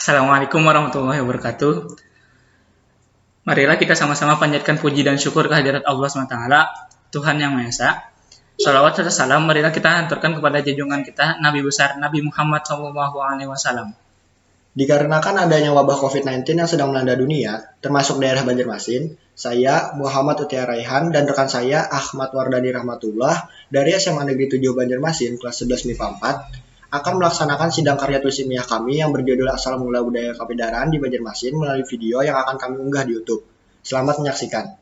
Assalamualaikum warahmatullahi wabarakatuh. Marilah kita sama-sama panjatkan puji dan syukur kehadirat Allah SWT, Tuhan Yang Maha Esa. Salawat serta salam marilah kita hanturkan kepada junjungan kita Nabi besar Nabi Muhammad SAW. Dikarenakan adanya wabah COVID-19 yang sedang melanda dunia, termasuk daerah Banjarmasin, saya, Muhammad Utia Raihan, dan rekan saya, Ahmad Wardani Rahmatullah, dari SMA Negeri 7 Banjarmasin, kelas 11 MIPA 4, akan melaksanakan sidang karya tulis ilmiah kami yang berjudul Asal Mula Budaya Kapidaraan di Banjarmasin melalui video yang akan kami unggah di YouTube. Selamat menyaksikan.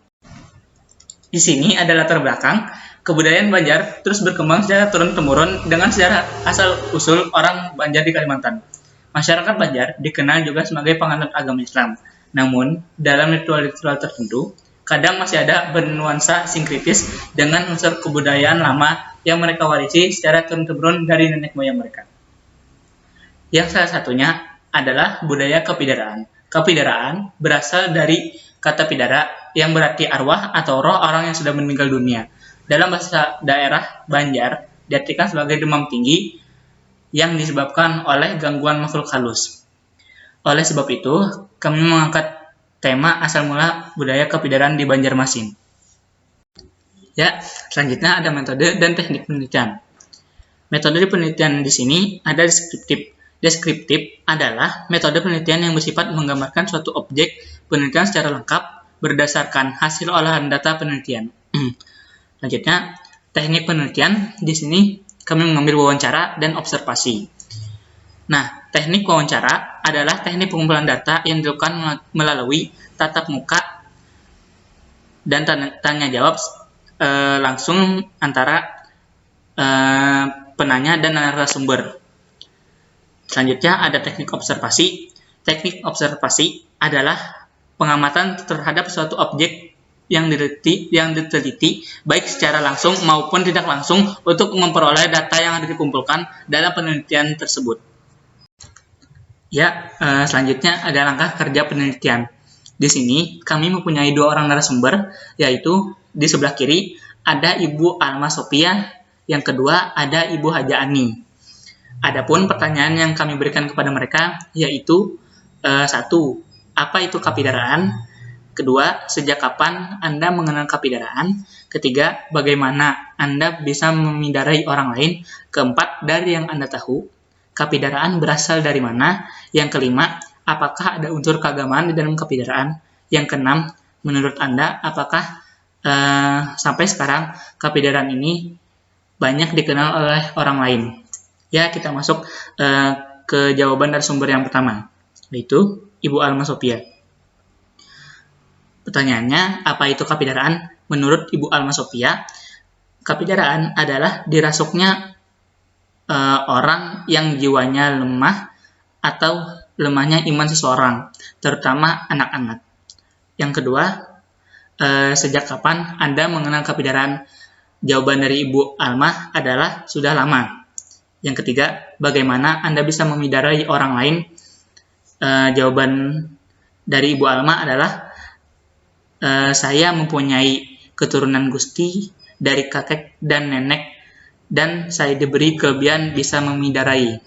Di sini ada latar belakang kebudayaan Banjar terus berkembang secara turun-temurun dengan sejarah asal-usul orang Banjar di Kalimantan. Masyarakat Banjar dikenal juga sebagai penganut agama Islam. Namun, dalam ritual-ritual tertentu, kadang masih ada bernuansa sinkritis dengan unsur kebudayaan lama yang mereka warisi secara turun-temurun dari nenek moyang mereka. Yang salah satunya adalah budaya kapidaraan. Kapidaraan berasal dari kata pidara yang berarti arwah atau roh orang yang sudah meninggal dunia. Dalam bahasa daerah Banjar diartikan sebagai demam tinggi yang disebabkan oleh gangguan makhluk halus. Oleh sebab itu, kami mengangkat tema asal mula budaya kapidaraan di Banjarmasin. Ya, selanjutnya ada metode dan teknik penelitian. Metode penelitian di sini ada deskriptif. Deskriptif adalah metode penelitian yang bersifat menggambarkan suatu objek penelitian secara lengkap berdasarkan hasil olahan data penelitian. Selanjutnya, teknik penelitian di sini kami mengambil wawancara dan observasi. Nah, teknik wawancara adalah teknik pengumpulan data yang dilakukan melalui tatap muka dan tanya jawab langsung antara penanya dan narasumber. Selanjutnya ada teknik observasi. Teknik observasi adalah pengamatan terhadap suatu objek yang diteliti baik secara langsung maupun tidak langsung untuk memperoleh data yang dikumpulkan dalam penelitian tersebut. Ya, selanjutnya ada langkah kerja penelitian. Di sini kami mempunyai dua orang narasumber, yaitu di sebelah kiri ada Ibu Alma Sophia, yang kedua ada Ibu Haja Ani. Adapun pertanyaan yang kami berikan kepada mereka yaitu 1. Apa itu kapidaraan? Kedua, sejak kapan Anda mengenal kapidaraan? Ketiga, bagaimana Anda bisa memindarai orang lain? Keempat, dari yang Anda tahu, kapidaraan berasal dari mana? Yang kelima, apakah ada unsur keagamaan di dalam kapidaraan? Yang keenam, menurut Anda, apakah sampai sekarang kapidaraan ini banyak dikenal oleh orang lain? Ya, kita masuk ke jawaban dari sumber yang pertama, yaitu Ibu Alma Sophia. Pertanyaannya, apa itu kapidaraan? Menurut Ibu Alma Sophia, kapidaraan adalah dirasuknya orang yang jiwanya lemah atau lemahnya iman seseorang, terutama anak-anak. Yang kedua, sejak kapan Anda mengenal kapidaraan? Jawaban dari Ibu Alma adalah sudah lama. Yang ketiga, bagaimana Anda bisa memindarai orang lain? Jawaban dari Ibu Alma adalah saya mempunyai keturunan Gusti dari kakek dan nenek dan saya diberi kelebihan bisa memindarai.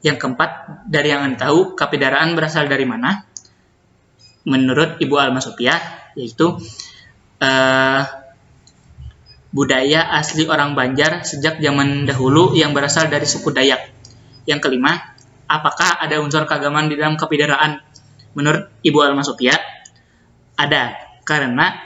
Yang keempat, dari yang Anda tahu, kapidaraan berasal dari mana? Menurut Ibu Alma Sophia, yaitu budaya asli orang Banjar sejak zaman dahulu yang berasal dari suku Dayak. Yang kelima, apakah ada unsur keagamaan di dalam kapidaraan? Menurut Ibu Alma Sophia, ada, karena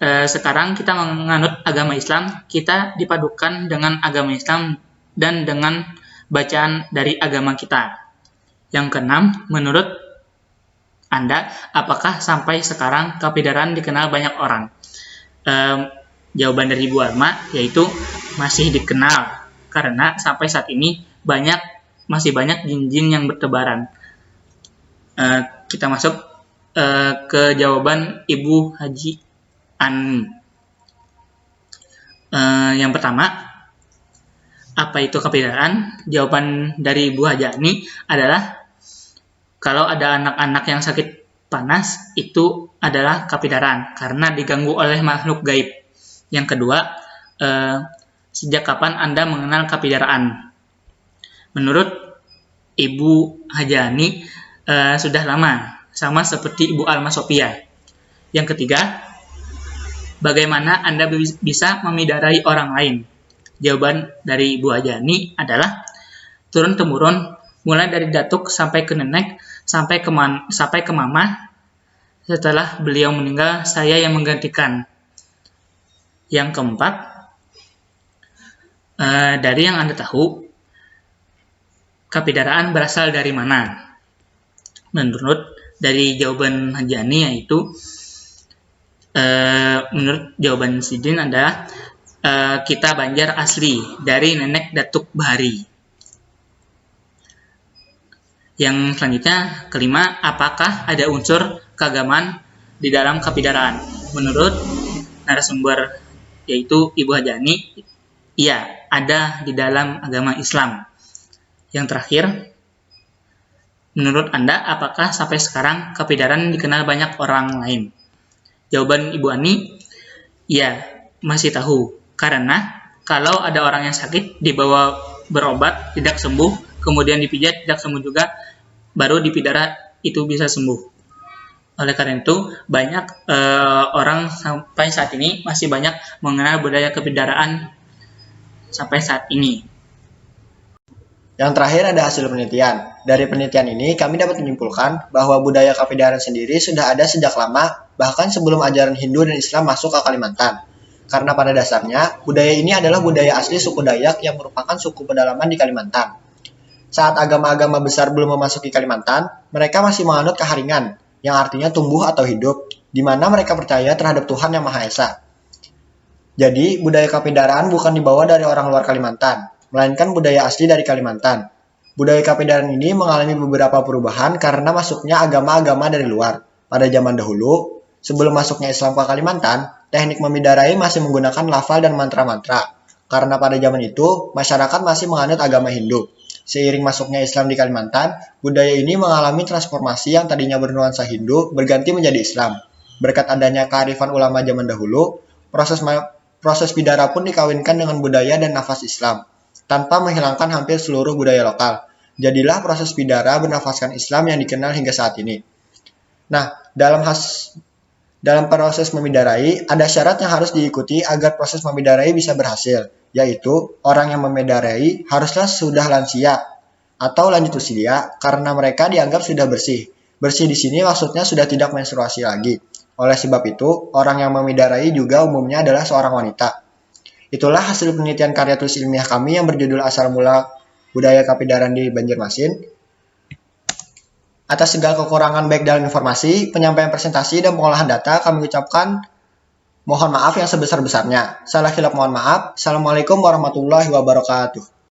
sekarang kita menganut agama Islam, kita dipadukan dengan agama Islam dan dengan bacaan dari agama kita. Yang keenam, menurut Anda, apakah sampai sekarang kapidaraan dikenal banyak orang? Jawaban dari Ibu Alma yaitu masih dikenal, karena sampai saat ini masih banyak jin-jin yang bertebaran. Kita masuk ke jawaban Ibu Haji Ani. Yang pertama, apa itu kapidaraan? Jawaban dari Ibu Haji Ani adalah kalau ada anak-anak yang sakit panas, itu adalah kapidaraan karena diganggu oleh makhluk gaib. Yang kedua, sejak kapan Anda mengenal kapidaraan? Menurut Ibu Hajani sudah lama, sama seperti Ibu Alma Sophia. Yang ketiga, bagaimana Anda bisa memidarai orang lain? Jawaban dari Ibu Hajani adalah turun-temurun, mulai dari datuk sampai ke nenek, sampai ke mama. Setelah beliau meninggal, saya yang menggantikan. Yang keempat, dari yang Anda tahu, kapidaraan berasal dari mana? Menurut dari jawaban Hajani yaitu menurut jawaban Sidin adalah kita Banjar asli dari nenek Datuk Bahari. Yang selanjutnya, kelima, apakah ada unsur keagamaan di dalam kapidaraan? Menurut narasumber yaitu Ibu Hajani, iya, ada di dalam agama Islam. Yang terakhir, menurut Anda, apakah sampai sekarang kapidaran dikenal banyak orang lain? Jawaban Ibu Ani, ya, masih tahu. Karena kalau ada orang yang sakit, dibawa berobat, tidak sembuh, kemudian dipijat, tidak sembuh juga, baru dipidara itu bisa sembuh. Oleh karena itu, banyak orang sampai saat ini masih banyak mengenal budaya kepidaraan sampai saat ini. Yang terakhir ada hasil penelitian. Dari penelitian ini, kami dapat menyimpulkan bahwa budaya kapidaran sendiri sudah ada sejak lama, bahkan sebelum ajaran Hindu dan Islam masuk ke Kalimantan. Karena pada dasarnya, budaya ini adalah budaya asli suku Dayak yang merupakan suku pedalaman di Kalimantan. Saat agama-agama besar belum memasuki Kalimantan, mereka masih menganut keharingan, yang artinya tumbuh atau hidup, di mana mereka percaya terhadap Tuhan Yang Maha Esa. Jadi, budaya kapidaraan bukan dibawa dari orang luar Kalimantan, melainkan budaya asli dari Kalimantan. Budaya kapidaran ini mengalami beberapa perubahan karena masuknya agama-agama dari luar. Pada zaman dahulu, sebelum masuknya Islam ke Kalimantan, teknik memidarai masih menggunakan lafal dan mantra-mantra. Karena pada zaman itu, masyarakat masih menganut agama Hindu. Seiring masuknya Islam di Kalimantan, budaya ini mengalami transformasi yang tadinya bernuansa Hindu berganti menjadi Islam. Berkat adanya kearifan ulama zaman dahulu, proses bidara pun dikawinkan dengan budaya dan nafas Islam, tanpa menghilangkan hampir seluruh budaya lokal. Jadilah proses bidara bernafaskan Islam yang dikenal hingga saat ini. Nah, dalam proses memidarai, ada syarat yang harus diikuti agar proses memidarai bisa berhasil, yaitu orang yang memidarai haruslah sudah lansia atau lanjut usia karena mereka dianggap sudah bersih. Bersih di sini maksudnya sudah tidak menstruasi lagi. Oleh sebab itu, orang yang memidarai juga umumnya adalah seorang wanita. Itulah hasil penelitian karya tulis ilmiah kami yang berjudul Asal Mula Budaya Kapidaran di Banjarmasin. Atas segala kekurangan baik dalam informasi, penyampaian presentasi, dan pengolahan data, kami ucapkan mohon maaf yang sebesar-besarnya. Salah khilaf mohon maaf. Assalamualaikum warahmatullahi wabarakatuh.